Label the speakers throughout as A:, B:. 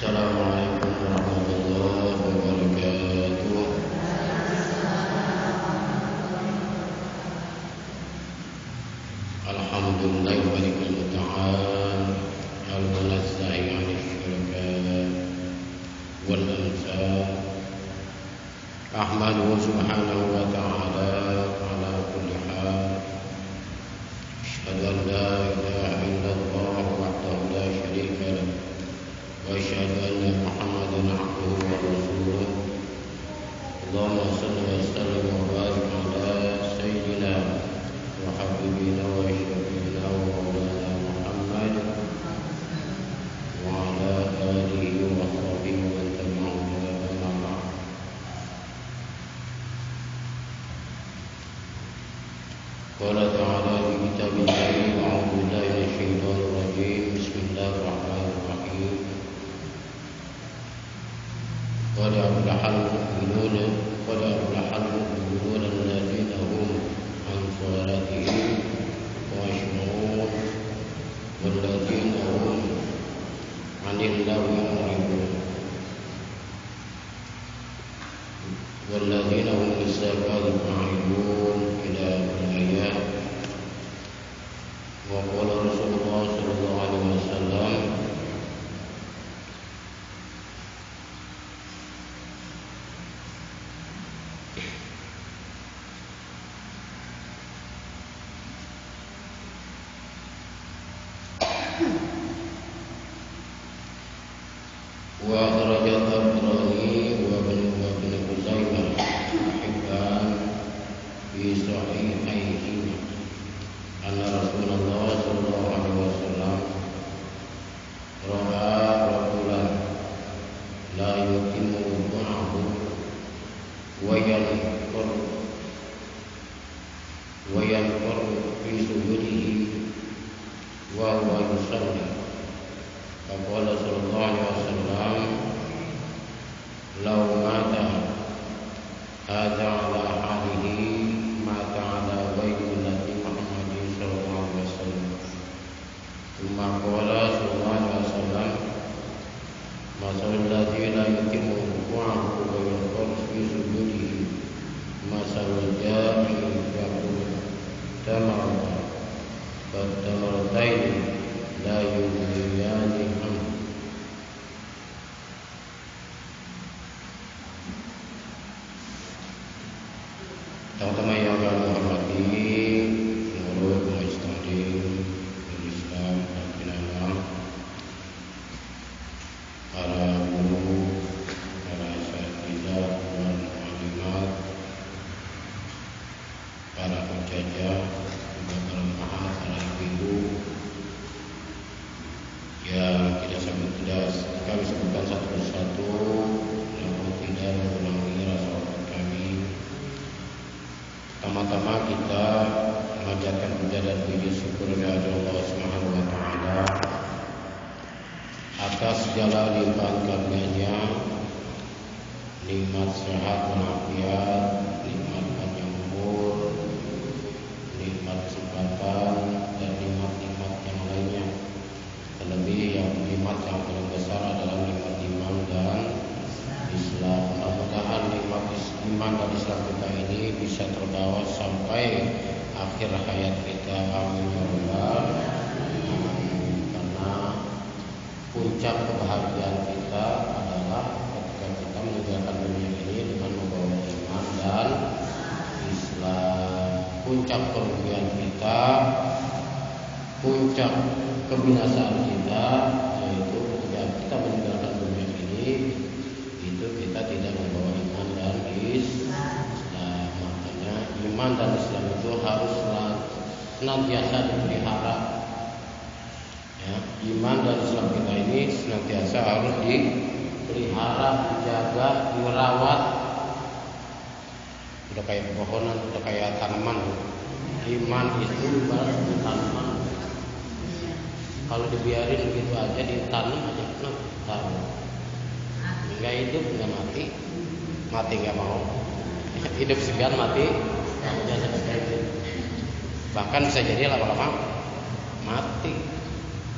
A: Assalamualaikum warahmatullahi wabarakatuh. Alhamdulillah balikal muta'al al-munazzahi 'anil syuraka wal amsal. Ahmaduhu subhanahu wa ta'ala ala kulli hal. Asyhadu an la ilaha illallah wahdahu la syarika lah. Wa asyhadu anna Muhammadan 'abduhu wa rasuluh. Allahumma shalli wa sallim wa barik ala sayyidina wa habibina wa syafiina wa maulana Muhammad wa ala alihi wa sahbihi wa man tabi'ahum bi ihsan ila yaumil qiyamah. Qala ta'ala fi kitabihi a'udzu billahi minasy syaithanir rajim. Bismillahirrahmanirrahim. Qad aflahal mu'minun alladziina hum 'an shalatihim khashi'uun walladziina hum 'anil lagwi mu'ridun walladziina hum lis-salati fa'ilun ila al-ayat. Wa qala Rasulullah sallallahu alaihi wasallam wa akhrajat Tabrani wa Ibn Khuzaimah Hibban fi sahihaihi anna Rasulullah sallallahu alaihi wasallam ra'a rajulan la yutimmu wudu'ahu wa yanqur fi sujudihi wa huwa yusalli. Faqala sallallahu alaihi wasallam law mata hadza ala halihi mata ala ghairi millati Muhammadin sallallahu alaihi wasallam. Tsumma qala sallallahu alaihi wasallam masalul ladzi la yutimmu wudu'ahu wa yanqur fi sujudihi masalul jami' yaqulu tamarata fatamaratain la yudriyani anhu. Teman-teman yang kami hormati, menurut majelis taklim Islam dan para guru, para asatidzah dan muallimat, para penjajah, juga para mahat, para ibu-ibu yang tidak kami sebutkan satu persatu, namun tidak mengulangi rasa hormat kami. Pertama-tama kita mengajarkan puja dan puji syukur kepada Allah Subhanahu wa taala atas segala limpahan karunia-Nya, nikmat sehat walafiat, nikmat panjang umur, nikmat kesempatan dan nikmat-nikmat yang lainnya. Terlebih yang nikmat yang paling besar adalah nikmat iman dan Islam. Mudah-mudahan nikmat iman dan Islam kita ini bisa terbawa sampai akhir hayat kita. Amin ya rabbal alamin. Karena puncak kebahagiaan kita adalah ketika kita meninggalkan dunia ini dengan membawa iman dan Islam. Puncak kerugian kita, puncak kebinasaan kita yaitu ketika kita meninggalkan dunia ini itu kita tidak membawa iman dan Islam. Makanya iman dan Islam itu harus senantiasa dipelihara. Ya, iman dan Islam kita ini senantiasa harus dipelihara, dijaga, dirawat. Udah kayak pepohonan, udah kayak tanaman. Iman itu ibarat tanaman. Kalau dibiarin begitu aja, ditanam aja, tahu. Nggak hidup, nggak mati, mati nggak mau. Hidup segan, mati, biasa gitu. Bahkan bisa jadi lama-lama mati.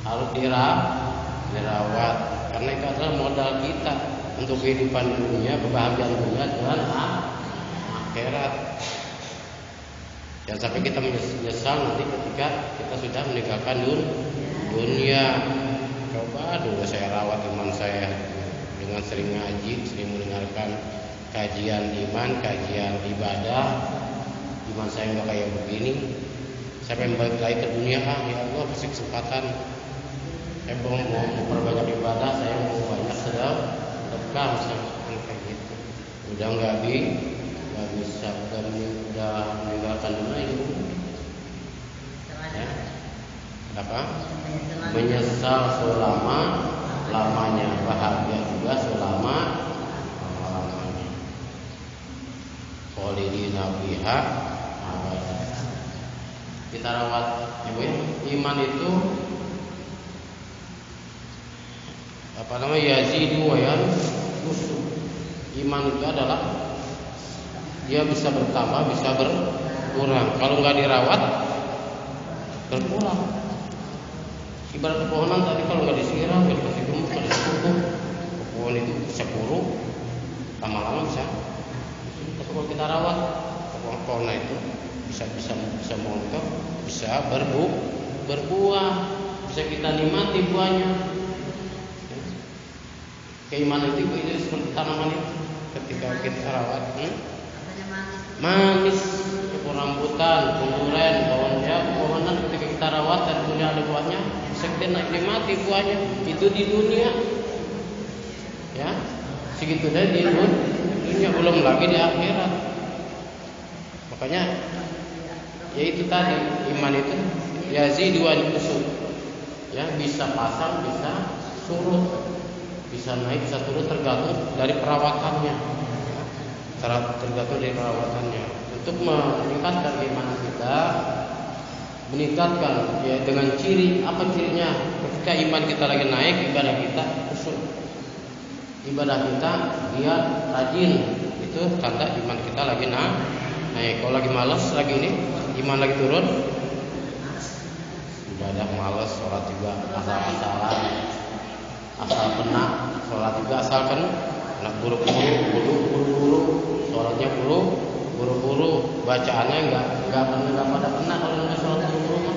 A: Harus dirawat. karena itu adalah modal kita untuk kehidupan dunia, kebahagiaan dunia dan akhirat. Jangan sampai kita menyesal nanti ketika kita sudah meninggalkan dunia. Coba dulu saya rawat iman saya dengan sering ngaji, sering mendengarkan kajian iman, kajian ibadah. Iman saya nggak kayak begini. Sampai balik lagi ke dunia, ya Allah kasih kesempatan. Saya mau memperbanyak ibadah, saya mau banyak sedekah, misalkan kayak gitu. Udah nggak bisa, udah meninggalkan dunia itu. Ya. Apa? Menyesal selama lamanya, bahagia juga selama lamanya. Khalidina fiha abada. Kita rawat ibu ya. Iman itu apa namanya? Yazidu wa yanqus. Iman itu adalah dia bisa bertambah, bisa berkurang. Kalau nggak dirawat, berkurang. Ibarat pepohonan tadi, kalau nggak disiram, nggak dikasih gemuk, nggak dikasih pupuk, pohon itu bisa buruk, lama-lama bisa. Tapi kalau kita rawat, pohon itu bisa montok, bisa berbuah, bisa kita nikmati buahnya. Keimanan itu seperti tanaman itu, ketika kita rawat, manis, rambutan, durian, pohonan ketika kita rawat dan kemudian ada buahnya, bisa kita nikmati buahnya. Itu di dunia, ya, segitu deh di dunia, belum lagi di akhirat. Makanya, ya itu tadi, iman itu yazidu wa yanqus, ya, bisa pasang, bisa surut, bisa naik, bisa turun, tergantung dari perawatannya. Tergantung dari perawatannya. Untuk meningkatkan iman kita, meningkatkan ya dengan ciri, apa cirinya? Ketika iman kita lagi naik, ibadah kita khusyuk, ibadah kita dia rajin, itu tanda iman kita lagi naik. Kalau lagi malas, lagi ini iman lagi turun, ibadah malas, sholat juga asal-asalan, asal penat, sholat juga asal penat, buru-buru, sholatnya buru-buru, bacaannya nggak pada penat kalau nggak sholat buru-buru.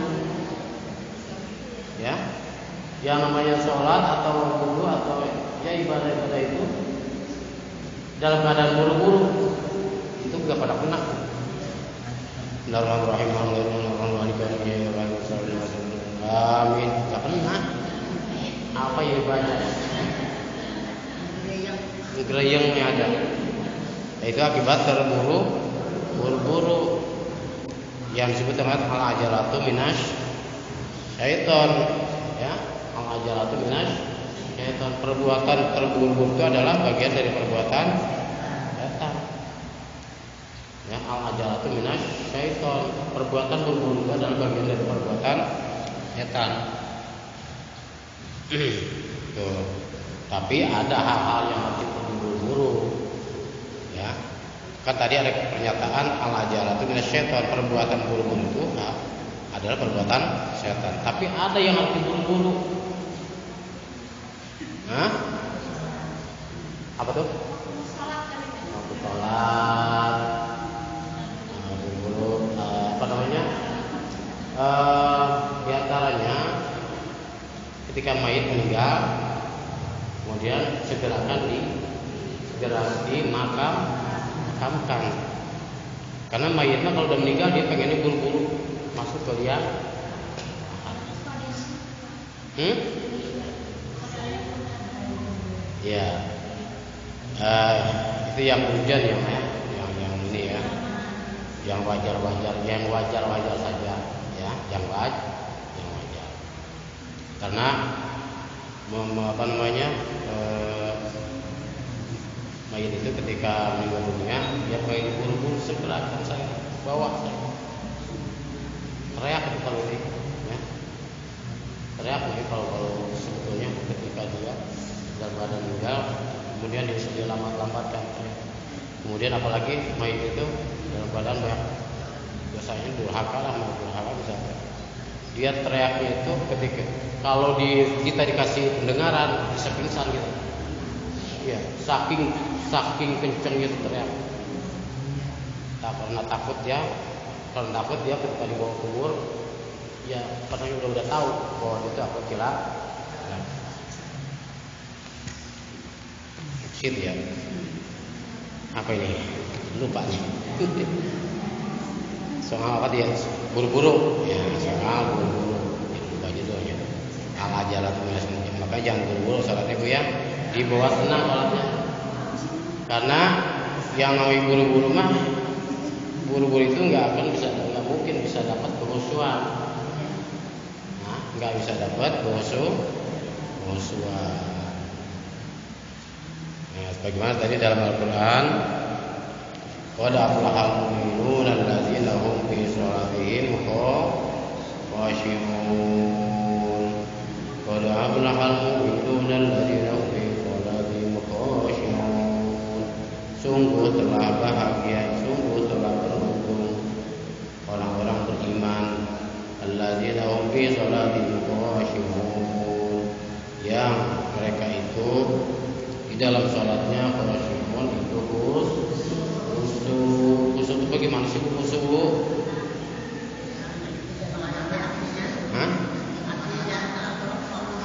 A: Ya, yang namanya sholat atau wudu atau ya ibadah itu dalam keadaan buru-buru itu nggak pada penat. Bismillahirrahmanirrahim. Amin. Nggak penat. Apa yang dibaca? Gereyangnya ada. Itu akibat terburu-buru yang disebut dengan al-ajalatu minasy syaiton, ya. Al-ajalatu minasy syaiton. Perbuatan terburu-buru itu adalah bagian dari perbuatan setan. Ya, al-ajalatu minasy syaiton. Perbuatan buru-buru itu adalah bagian dari perbuatan setan. Tuh. Tapi ada hal-hal yang harus buru-buru, ya. Kan tadi ada pernyataan al-ajalatu minasy syaiton, perbuatan buru-buru itu adalah perbuatan setan. Tapi ada yang harus buru-buru. Apa tuh? Sholat. Buru-buru. Apa namanya? Di antaranya ketika mayit meninggal, kemudian segera dimakamkan. Karena mayitnya kalau udah meninggal dia pengennya buru-buru masuk ke liang. Ya, itu yang hujan yang ini ya, yang wajar saja, ya, yang wajar. Karena apa namanya, mayit itu ketika meninggal dunia dia pengen buru-buru segera akan saya bawa, teriak itu kalau ini, ya, teriak ini kalau sebetulnya ketika dia dalam keadaan meninggal kemudian dia lambat-lambatkan, kemudian apalagi mayit itu dalam keadaan banyak dosanya, durhaka bisa
B: Dia teriaknya itu ketika kalau kita dikasih pendengaran bisa pingsan gitu. Ya, saking kencengnya itu teriak. Tak pernah takut ya. Kalau takut dia ketika dibawa kubur, ya karena udah tahu bahwa itu apa kira. Shit ya. Apa ini? Lupa nih. Soal apa dia? Buru-buru. Ya, soal buru-buru. Lupa judulnya. Al-ajalah itu makanya jangan buru-buru salatnya Bu ya. Dibawa tenang salatnya. Karena yang namanya buru-buru mah buru-buru itu nggak mungkin bisa dapat kehusuan. Nah, nggak bisa dapat kehusuan. Nah, sebagaimana tadi dalam Al-Quran, qad aflahal mu'minuna alladzina hum fi sholatihim khashi'un. Qad aflahal mu'minuna alladzina hum fi sholatihim khashi'un. Sungguh telah bahagia, sungguh telah beruntung orang-orang beriman alladzina hum fi sholatihim khashi'un, yang mereka itu di dalam sholatnya khashi'un itu khusyuk itu bagaimana sih khusyuk?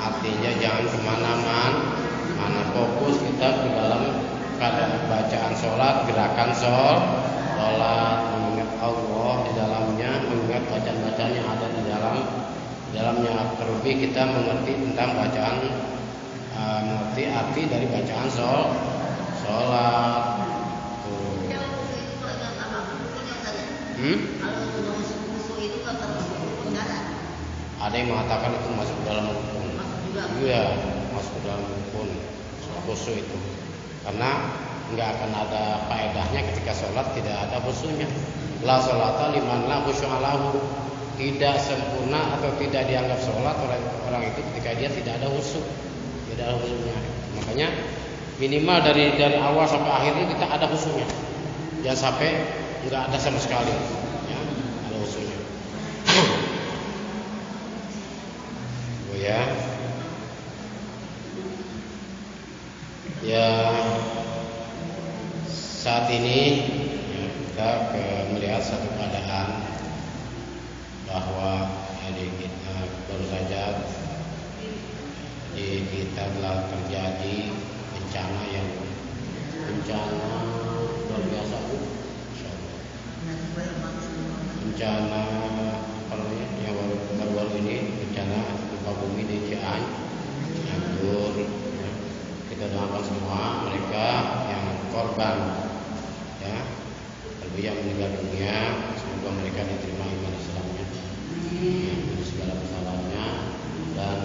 B: Artinya jangan kemana-mana, fokus kita di dalam keadaan bacaan sholat, gerakan sholat, mengingat Allah di dalamnya, mengingat bacaan-bacaan yang ada di dalamnya. Terlebih kita mengerti tentang bacaan, mengerti arti dari bacaan sholat. Ada yang mengatakan itu masuk dalam rukun. Iya, masuk dalam rukun khusyuk itu. Karena nggak akan ada faedahnya ketika sholat tidak ada khusyuknya. La sholata liman la khusyu'a lahu. Tidak sempurna atau tidak dianggap sholat oleh orang itu ketika dia tidak ada khusyuk, tidak ada khusyuknya. Makanya minimal dari awal sampai akhirnya kita ada khusyuknya. Jangan sampai nggak ada sama sekali. Ya, ada khusyuknya. Oh ya. Ya, saat ini ya, kita melihat satu keadaan bahwa kita baru saja di kita telah terjadi bencana luar biasa, bencana yang baru ini, bencana gempa bumi di Cianjur. Kita doakan semua mereka yang korban, ya, terlebih yang meninggal dunia, semoga mereka diterima iman Islamnya, ya, segala kesalahannya, dan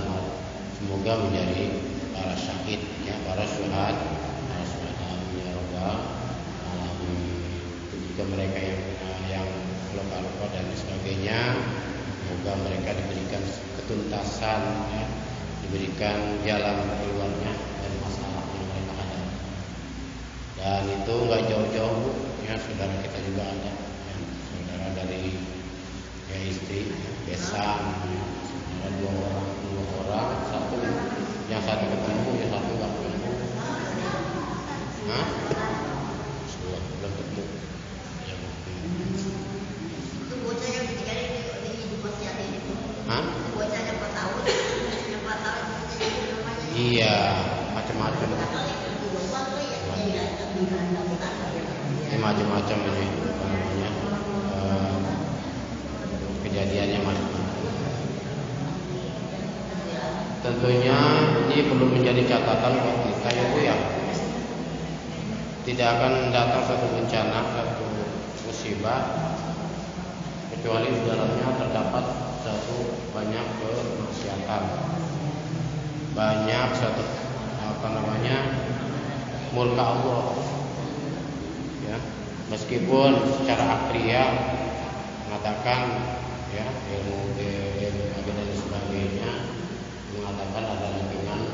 B: semoga menjadi para syahid, ya, para syuhada, ya Rabbal alamin. Jika mereka yang luka-luka dan sebagainya, semoga mereka diberikan ketuntasan, ya, diberikan jalan keluarnya dari masalah yang mereka hadapi. Dan itu nggak jauh-jauh, ya, saudara kita juga ada, ya, saudara dari istri, besan, ada dua orang, yang satu ketemu, yang satu nggak ketemu. Belum ketemu.
C: Itu bocah yang ditinggalin di posyandu itu. Bocah yang 4 tahun.
B: Iya, macam-macam. Ini macam-macam ini namanya, kejadiannya macam-macam. Tentunya ini perlu menjadi catatan buat kita, ya Bu, ya. Tidak akan datang satu bencana, satu musibah kecuali di dalamnya terdapat satu banyak kemaksiatan, banyak satu murka Allah, ya, meskipun secara akriah mengatakan, ya, ilmu dan sebagainya mengatakan ada lingkungan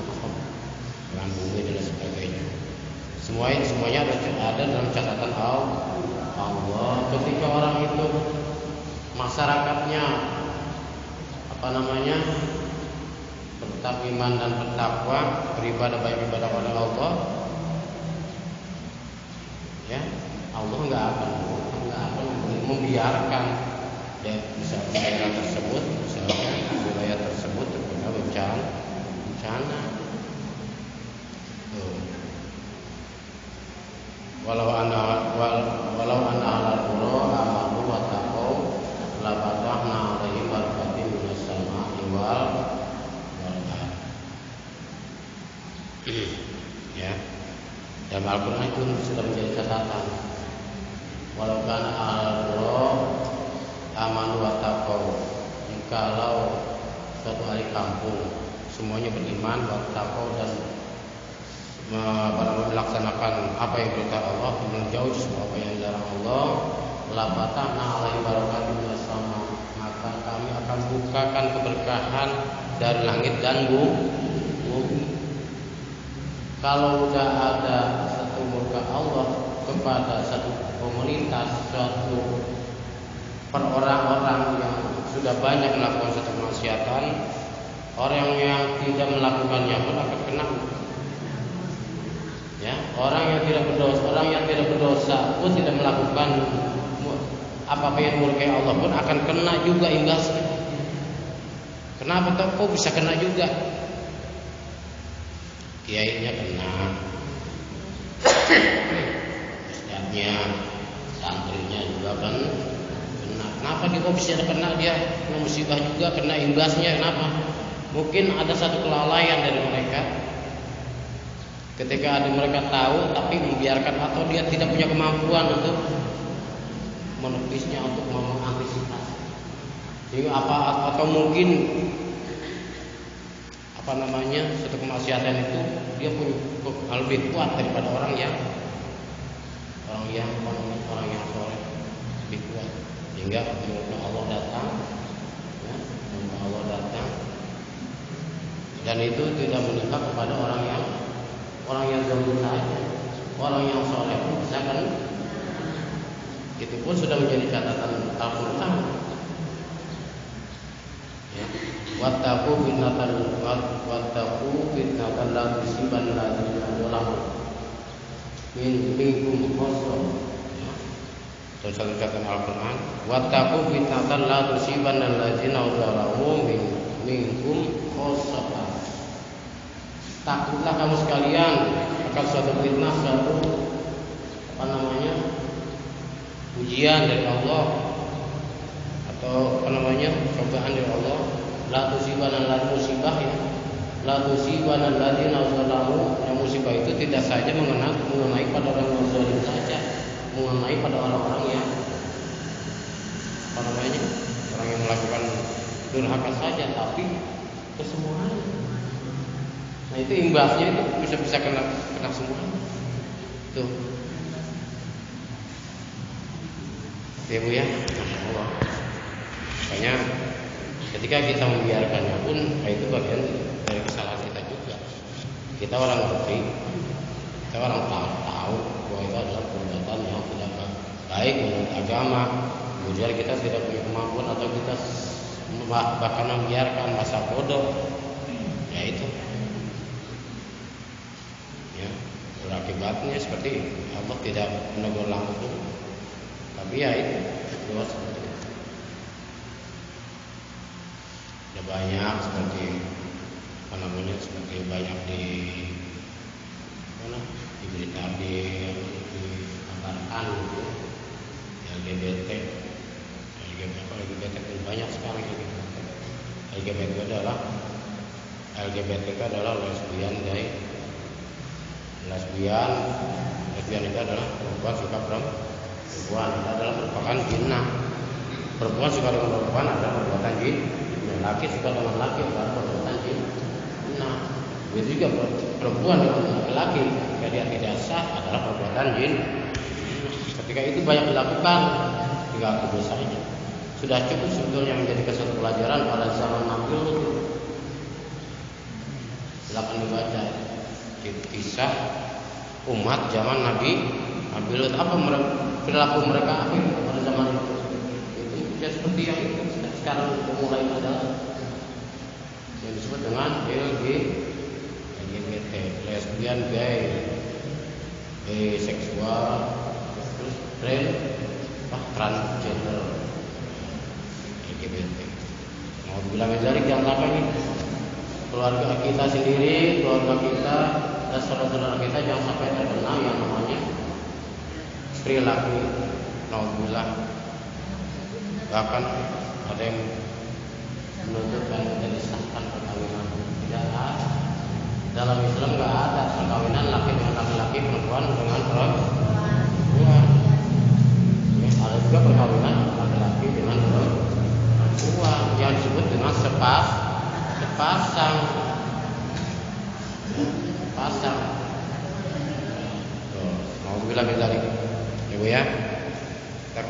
B: dengan bumi dan sebagainya. Semuanya ada dalam catatan Allah. Ketika orang itu masyarakatnya Tetap iman dan bertakwa, beribadah banyak ibadah kepada Allah. Ya, Allah nggak akan membiarkan daerah tersebut, misalnya wilayah tersebut terkena bencana. Walau anna alal qura amanu wa taqaw la fatahna 'alaihim barakatin minas sama'i wal ya. Dalam Al-Quran itu sudah menjadi catatan. Walau kana al-qura amanu wa taqaw, jikalau suatu hari kampung semuanya beriman wa taqaw dan melaksanakan apa yang perintah Allah, menjauhi semua apa yang dilarang Allah, la fatahna 'alaihim barakatin minas sama, maka kami akan bukakan keberkahan dari langit dan bumi. Kalau sudah ada satu murka Allah kepada satu komunitas, suatu orang-orang yang sudah banyak melakukan satu kemaksiatan, orang yang tidak melakukannya pun akan kena. Ya, orang yang tidak berdosa pun tidak melakukan apa-apa yang murkai Allah pun akan kena juga imbasnya. Kenapa kok bisa kena juga? Kiainya kena, ustadznya, santrinya juga kan kena. Kenapa dia kok bisa kena, dia musibah juga kena imbasnya? Kenapa? Mungkin ada satu kelalaian dari mereka. Ketika ada mereka tahu tapi membiarkan, atau dia tidak punya kemampuan untuk menepisnya, untuk mengantisipasi. Jadi atau mungkin satu kemaksiatan itu dia punya lebih kuat daripada orang yang soleh, lebih kuat, sehingga murka Allah datang, dan itu tidak menimpa kepada orang yang zalim saja. Orang yang soleh pun bisa kan. Itu pun sudah menjadi catatan Al-Quran. Ya. Wattaqu fitnatan la tusibanna alladziina zalamu minkum khassah. Terus catatan Al-Quran, wattaqu fitnatan la tusibanna alladziina zalamu minkum khassah. Takutlah kamu sekalian akan suatu fitnah, suatu ujian dari Allah, atau cobaan dari Allah. La tusibanna musibah, ya. La tusibanna alladziina zalamu, yang musibah itu tidak saja mengenai pada orang yang zalim saja, mengenai pada orang-orang yang orang yang melakukan durhaka saja, tapi kesemuanya. Nah, itu imbasnya itu bisa kena semua. Tuh. Ya Bu ya, Masya Allah. Makanya ketika kita membiarkannya pun, itu bagian dari kesalahan kita juga. Kita orang ngerti, kita orang tahu bahwa itu adalah perbuatan yang tidak baik menurut agama. Kemudian kita tidak punya kemampuan, atau kita bahkan membiarkan masa bodoh. Ya itu. Ya, berakibatnya seperti Allah tidak menegur langsung, tapi ya itu seperti itu. Ada banyak seperti banyak di berita dikabarkan gitu. LGBT itu banyak sekali gitu. LGBT itu adalah lesbian, gay. Lesbian itu adalah perempuan suka perempuan, itu adalah merupakan jinnah. Perempuan suka dengan perempuan adalah perbuatan jin. Laki suka dengan laki adalah perbuatan jin. Nah, begitu juga perempuan dengan laki, jika dia tidak sah adalah perbuatan jin. Ketika itu banyak dilakukan, tidak ada dosanya. Sudah cukup sebetulnya menjadi satu pelajaran pada zaman Nabi Lut. Silakan dibaca kisah umat zaman Nabi Lut. Apa perilaku mereka pada zaman itu ya seperti yang sekarang mulai ada LGBT, lesbian, gay, seksual, terus transgender, LGBT. Mau bilang dari jangan sampai nih keluarga kita sendiri, keluarga kita dan saudara-saudara kita jangan sampai terkena yang namanya perilaku nauzubillah. Bahkan ada yang menuntutkan kita disahkan perkawinan. Tidak ada. Dalam Islam nggak ada perkawinan laki dengan laki-laki, perempuan dengan perempuan. Ya, ada juga perkawinan laki-laki dengan perempuan yang disebut dengan sepasang. Nauzubillah min dzalik. Ibu ya. Kita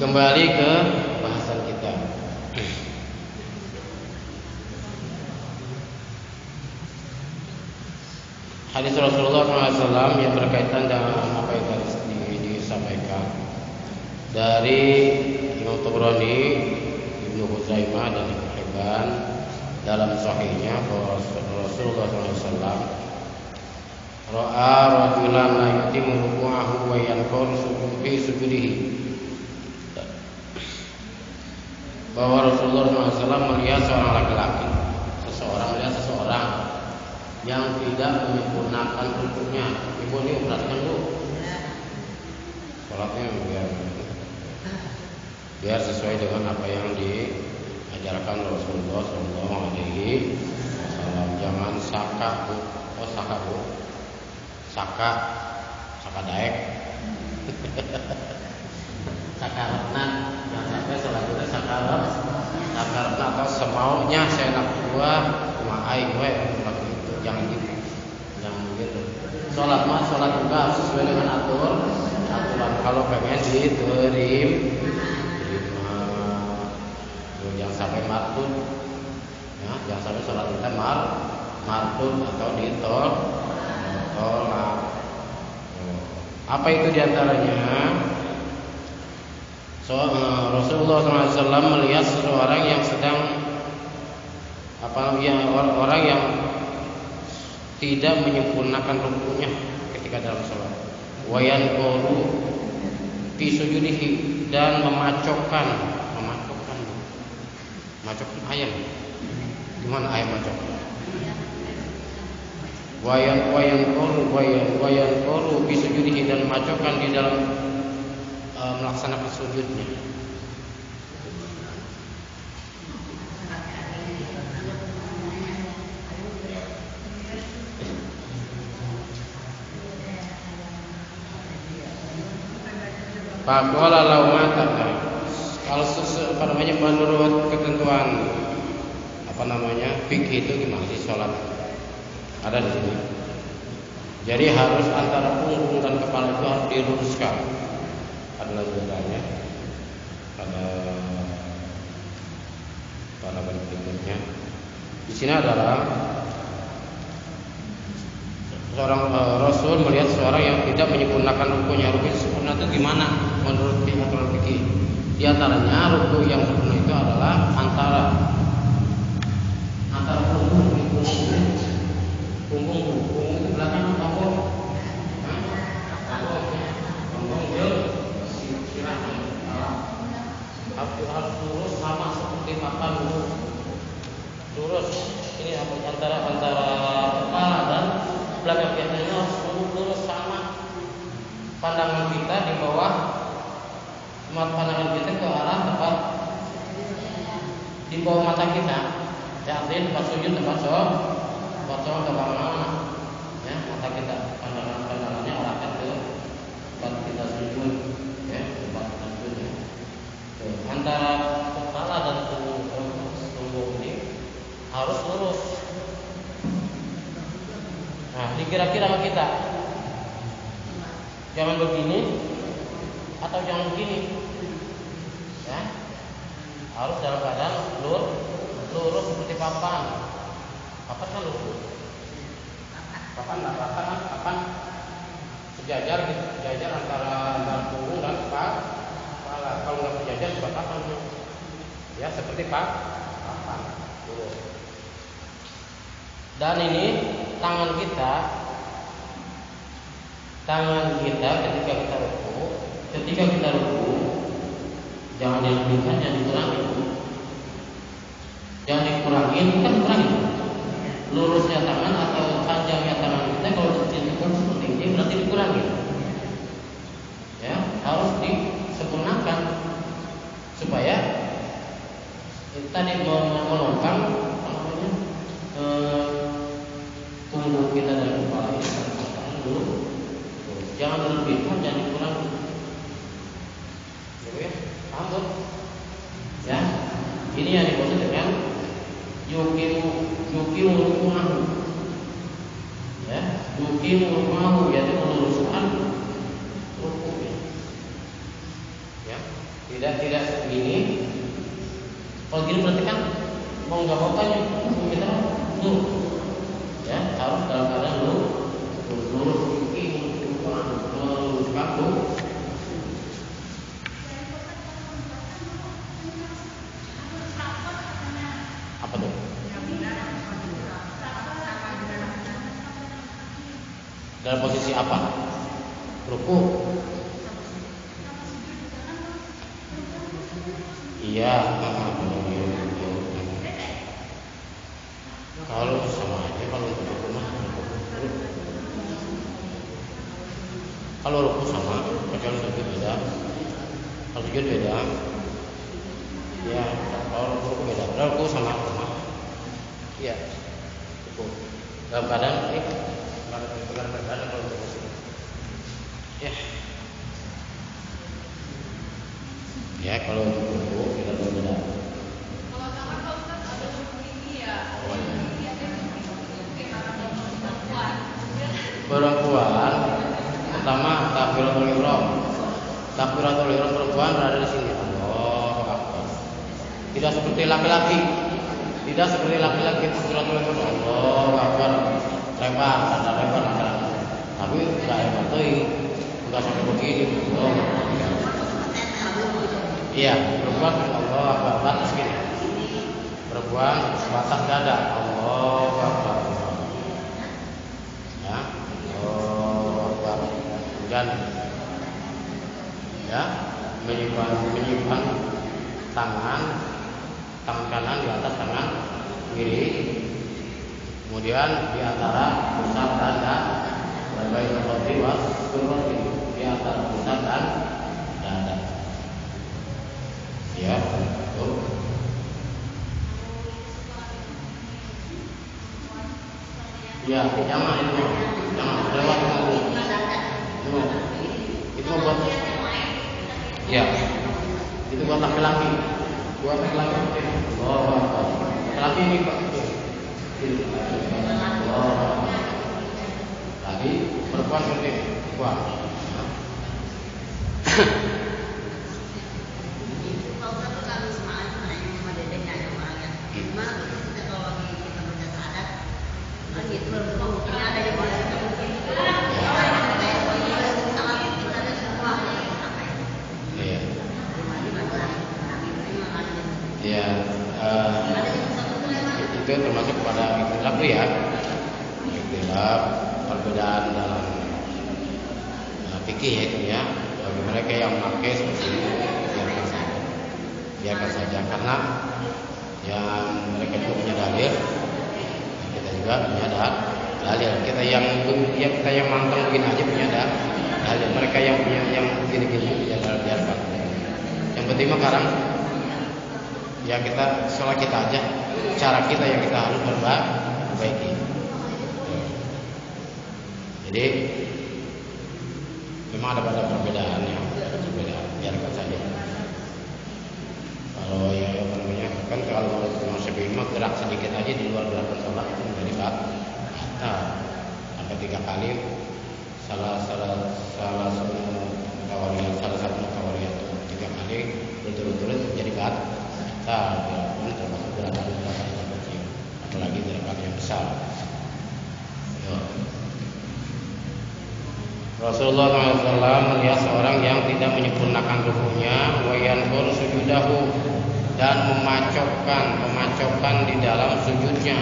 B: kembali ke bahasan kita. Hadis Rasulullah SAW yang berkaitan dengan apa yang tadi disampaikan dari Imam Tabrani, Ibnu Huzaimah dan Ibnu Hibban dalam sahihnya bahwa Rasulullah SAW ra'a rajulan la yutimu ruku'ahu wa yanquru fi sujudihi, bahwa Rasulullah SAW melihat seorang laki-laki, melihat seseorang yang tidak menyempurnakan rukuknya. Ibu ini perhatikan dulu, sholatnya biar sesuai dengan apa yang diajarkan Rasulullah SAW. Jangan saka daek, sakarna, jangan sampai sholat kita sakarna atau semaunya saya nak buah cuma aing we, jangan gitu. Sholat juga harus sesuai dengan aturan. Kalau pengen diterima, jangan sampai martun, ya, jangan sampai sholat kita martun atau ditolak. Apa itu diantaranya? Rasulullah SAW melihat seseorang yang sedang orang yang tidak menyempurnakan rukuknya ketika dalam sholat. Wayan qulu fi sujudihi, dan memacokkan ayam. Gimana ayam macok? Wayan qulu fi sujudihi, dan memacokkan di dalam melaksanakan sujudnya. Faqala law mata, kalau menurut ketentuan fikih itu gimana sih sholat? Ada di sini. Jadi harus antara punggung dan kepala itu harus diluruskan. Adalah sebenarnya pada berikutnya. Di sini adalah seorang Rasul melihat seorang yang tidak menyempurnakan rukunya. Ruku sempurna itu gimana menurut aturan fikih? Di antaranya ruku yang sempurna itu adalah antara punggung itu belakang punggung harus lurus sama seperti makan lurus. Ini antara kepala dan belakang kita harus lurus sama. Pandangan kita di bawah, pandangan kita ke arah tempat di bawah mata kita. Jadi tempat sujud, tempat sholat ke mana? Ya, mata kita, pandangannya arahkan ke tempat kita sujud, ya, tempat kita sujud. Antara kepala dan punggung ini harus lurus. Nah, dikira-kira sama kita, jangan begini atau jangan begini, ya, harus dalam keadaan lurus seperti papan. Papan kan lurus. Papan sejajar gitu, sejajar antara punggung dan kepala. Kalau nggak sejajar buat papan, ya seperti papan. Dan ini tangan kita ketika kita ruku jangan dilebihkan, jangan dikurangin. Jangan dikurangin, kan kurangin. Lurusnya tangan atau panjangnya tangan kita kalau ditentukan seperti ini berarti dikurangi. Ya, harus disempurnakan supaya tadi menopang punggung kita dan kepala kita dulu. Jangan dilebihkan, jangan dikurangi. Ya, paham? Ya, ini yang dimaksud dengan yukimu ruku'ahu. Ya, yukimu ruku'ahu yaitu meluruskan ruku'nya. Ya, tidak begini. Kalau gini berarti kan mau nggak mau kan kita lurus. Ya, harus dalam keadaan lurus yukimu ruku'ahu, meluruskan ruku'nya. Apa tuh? Dalam posisi apa? Ruku. Iya. Kalau sama aja kalau untuk ruku mah. Kalau ruku sama, kecuali sujud beda. Kalau sujud beda. Ya, kalau ruku beda. Ruku sama. Iya. Ruku. Dalam keadaan kalau untuk posisi. Ya. Ya, kalau untuk ruku kita berbeda.
D: Kalau tangan Pak Ustaz ada tinggi ya.
B: Perempuan pertama takbiratul ihram. Takbiratul ihram perempuan berada di sini. Allahu Akbar. Tidak seperti laki-laki. Tidak seperti laki-laki takbiratul ihram. Allahu Akbar. Lebar, ada lebar laki-laki. Tapi enggak lebar tuh. Enggak sampai begini. Oh. Iya, perempuan Allahu Akbar batas gini. Perempuan batas dada. Allahu Akbar. Ya. Allahu Akbar. Dan ya, menyimpan tangan kanan di atas tangan kiri. Kemudian di antara pusat dada berbagai roti surati di antara pusat dan dada. Ya, betul. Ya, jangan itu, jangan lewat itu buat. Ya, itu buat laki-laki. Buat laki-laki. Oh, laki ini Pak. Oh, tadi perempuan seperti perempuan. Ya, itu termasuk pada ikhtilaf ya. Ikhtilaf perbedaan dalam fikih itu ya. Bagi mereka yang memakai seperti itu biarkan saja karena yang mereka juga punya dalil, kita juga punya dalil. Kita yang mantang begini aja punya dalil. Mereka yang punya yang gini-gini ya biarkan. Yang penting sekarang ya kita sholat kita aja, cara kita yang kita harus perbaiki. Jadi memang ada perbedaan ya, biarkan saja. Kalau ya namanya kan kalau masih bingung gerak sedikit aja di luar gerakan sholat itu menjadi batal. Sampai 3 kali salah satu mutawaliyat 3 kali berturut-turut menjadi batal. Ini termasuk gerakan yang kecil, apalagi gerakan yang besar. Rasulullah SAW melihat seorang yang tidak menyempurnakan rukunya, wa yanqur sujudahu, dan memacokkan di dalam sujudnya.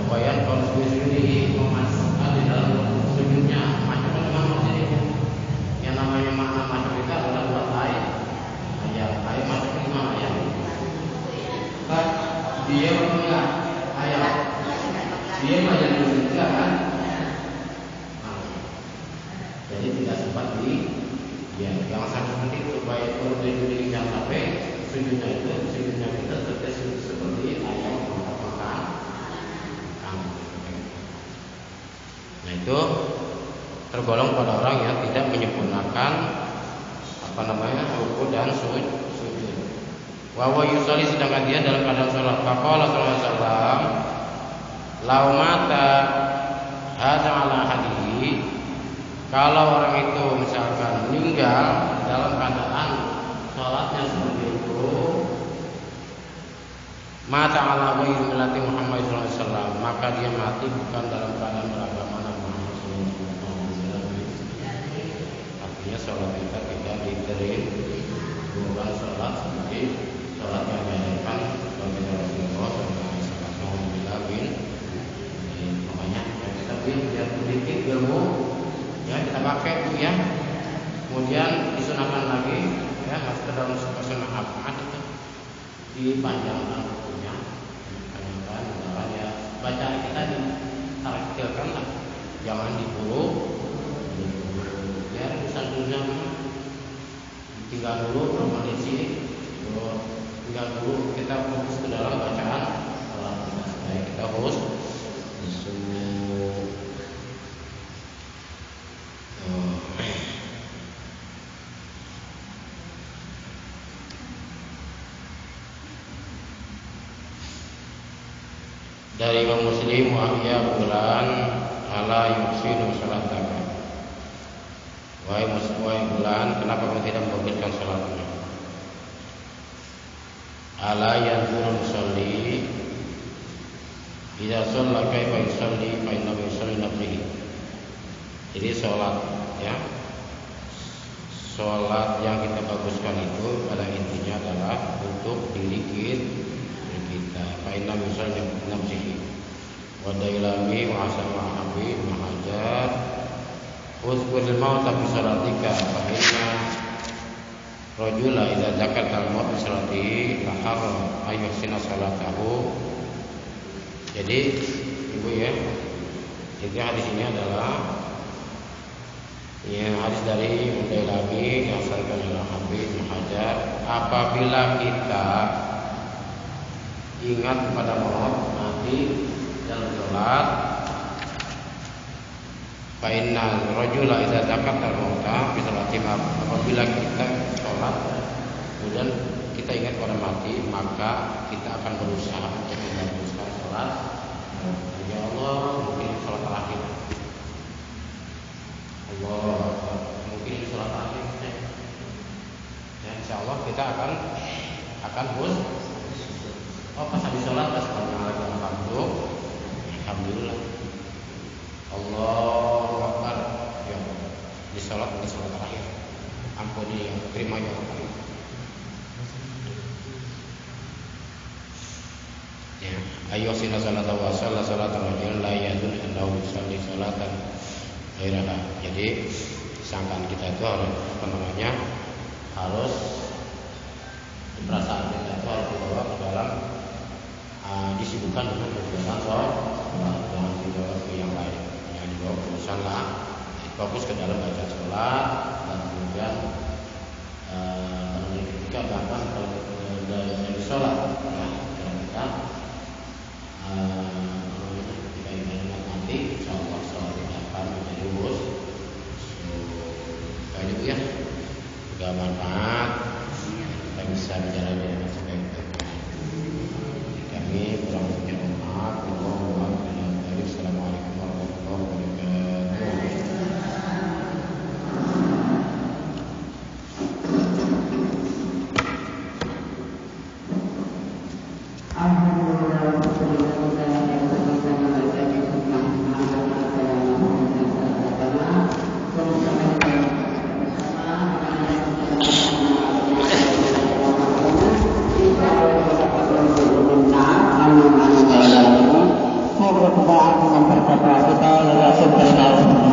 B: Wayan kalau sujud memasukkan di dalam sujudnya. Macokkan dengan maksudnya. Yang namanya makna macok itu adalah buat air. Air masuk ke mana ya? Dia enggak ayam. Dia banyak juga kan? Jadi tidak sempat yang sangat penting supaya perut diri jangan sampai sujudnya kita seperti ayam makan. Nah itu tergolong pada orang yang tidak menyempurnakan ruku dan sujud. Wa yusalli sedangkan dia dalam keadaan salat. Faqala sallallahu alaihi wasallam, "Lau mata hadza ala hadihi." Kalau orang itu misalkan meninggal dalam keadaan salatnya seperti itu, mata ala ghairi millati Muhammad sallallahu alaihi wasallam, maka dia mati bukan dalam keadaan beragama Nabi Muhammad sallallahu alaihi wasallam. Artinya salat kita tidak diterima, bukan salat seperti salat yang diajarkan oleh Rasulullah sallallahu alaihi wasallam. Makanya kita biar sedikit ilmu ya kita pakai ya. Kemudian disunahkan lagi ya masuk ke dalam sunnah Ahmad itu dipanjangkan bukunya, panjangkan misalkan ya bacaan kita ditaraktilkan lah, jangan dipuluk biar urusan tinggal dulu berapa menit sih, tinggal dulu kita fokus ke dalam bacaan salat kita supaya kita fokus dari Imam Muslim wa ya bulan ala yuksinu salataka. Wahai bulan, kenapa kamu tidak membaguskan salatnya? Ala yanzuru musalli idza shalla kaifa yusalli fa innahu yusalli nafsihi. Jadi salat ya. Salat yang kita baguskan itu pada intinya adalah untuk diri kita. Fa innahu yusalli nafsihi. Wa dailami wa asama habib mahajat uzkuril mauta bi salatika fa inna rajula idza zakata al-maut bi salatihi fa haram ayyusina salatahu. Jadi Ibu ya, jadi hadis ini adalah ya hadis dari Dailami yang diasarkan oleh Habib Muhajar. Apabila kita ingat kepada maut mati dalam sholat, fa inna rajula idza zakata al-mauta bi salati, apabila kita sholat kemudian kita ingat pada mati, maka kita akan berusaha untuk membaguskan sholat. Ya Allah, mungkin sholat terakhir. Allah, mungkin sholat terakhir. Ya, insya Allah kita akan pas habis sholat pas alhamdulillah. Allahu Akbar. Ya, di sholat terakhir. Ampuni yang terima ya Allah. Ya, ayo sina salata wa salatan rajul la yadun annahu yusalli salatan ghairaha. Jadi sangkaan kita itu harus perasaan kita itu harus dibawa ke dalam disibukkan dengan kegiatan sholat, jangan dibawa ke yang lain, jangan dibawa ke urusan lah, fokus ke dalam baca sholat dan kemudian ketika bahkan kalau dari sholat ya kita ketika ingat nanti insya Allah sholat kita akan menjadi lurus. Banyak ya, juga manfaat kita bisa menjalani dengan sebaik-baiknya. Kami kurang lebihnya maaf. Assalamualaikum warahmatullahi wabarakatuh.
E: bermanfaat dengan berkata kita langsung bertahu.